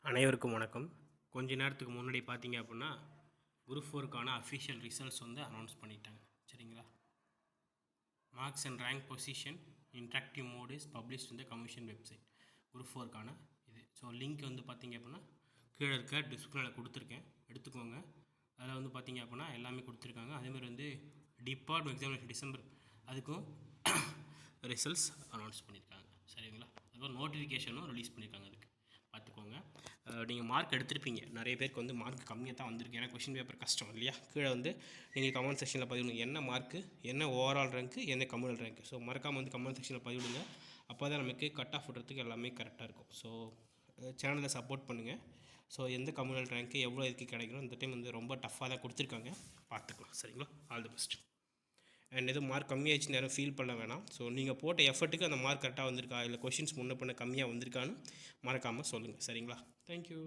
அனைவருக்கும் வணக்கம். கொஞ்ச நேரத்துக்கு முன்னாடி பார்த்தீங்க அப்படின்னா குரூப் 4க்கான அஃபிஷியல் ரிசல்ட்ஸ் வந்து அனௌன்ஸ் பண்ணிட்டாங்க. சரிங்களா? Marks and rank position interactive mode is published இந்த கமிஷன் வெப்சைட். குரூப் 4க்கான இது. ஸோ லிங்க் வந்து பார்த்தீங்க அப்படின்னா கீழே இருக்க டிஸ்கிரிப்ஷனில் கொடுத்துருக்கேன், எடுத்துக்கோங்க. அதில் வந்து பார்த்தீங்க அப்படின்னா எல்லாமே கொடுத்துருக்காங்க. அதேமாதிரி வந்து டிபார்ட்மெண்ட் எக்ஸாமினேஷன் டிசம்பர் அதுக்கும் ரிசல்ட்ஸ் அனௌன்ஸ் பண்ணியிருக்காங்க. சரிங்களா? அதுக்கப்புறம் நோட்டிஃபிகேஷனும் ரிலீஸ் பண்ணியிருக்காங்க. அதுக்கு பார்த்துக்கோங்க. நீங்கள் மார்க் எடுத்திருப்பீங்க. நிறைய பேருக்கு வந்து மார்க் கம்மியாக தான் வந்திருக்கு. ஏன்னா கொஷின் பேப்பர் கஷ்டம் இல்லையா? கீழே வந்து நீங்கள் கமெண்ட் செக்ஷனில் பதிவிடுங்க என்ன மார்க்கு, என்ன ஓவரால் ரேங்க்கு, என்ன கம்யூனல் ரேங்க்கு. ஸோ மறக்காமல் வந்து கமெண்ட் செக்ஷனில் பதிவிடுங்க. அப்போ தான் நமக்கு கட் ஆஃப் விடுறதுக்கு எல்லாமே கரெக்டாக இருக்கும். ஸோ சேனலை சப்போர்ட் பண்ணுங்கள். ஸோ எந்த கம்யூனல் ரேங்க்கு எவ்வளோ இதுக்கு கிடைக்கணும், இந்த டைம் வந்து ரொம்ப டஃப்பாக தான் கொடுத்துருக்காங்க. பார்த்துக்கலாம். சரிங்களா? All the best. அண்ட் எதுவும் மார்க் கம்மியாகிடுச்சுன்னு யாரும் ஃபீல் பண்ண வேணாம். ஸோ நீங்கள் போட்ட எஃபர்ட்டுக்கு அந்த மார்க் கரெக்டாக வந்திருக்கா, இல்லை கொஷின்ஸ் முன்ன பண்ண கம்மியாக வந்திருக்கான்னு மறக்காமல் சொல்லுங்கள். சரிங்களா? தேங்க்யூ.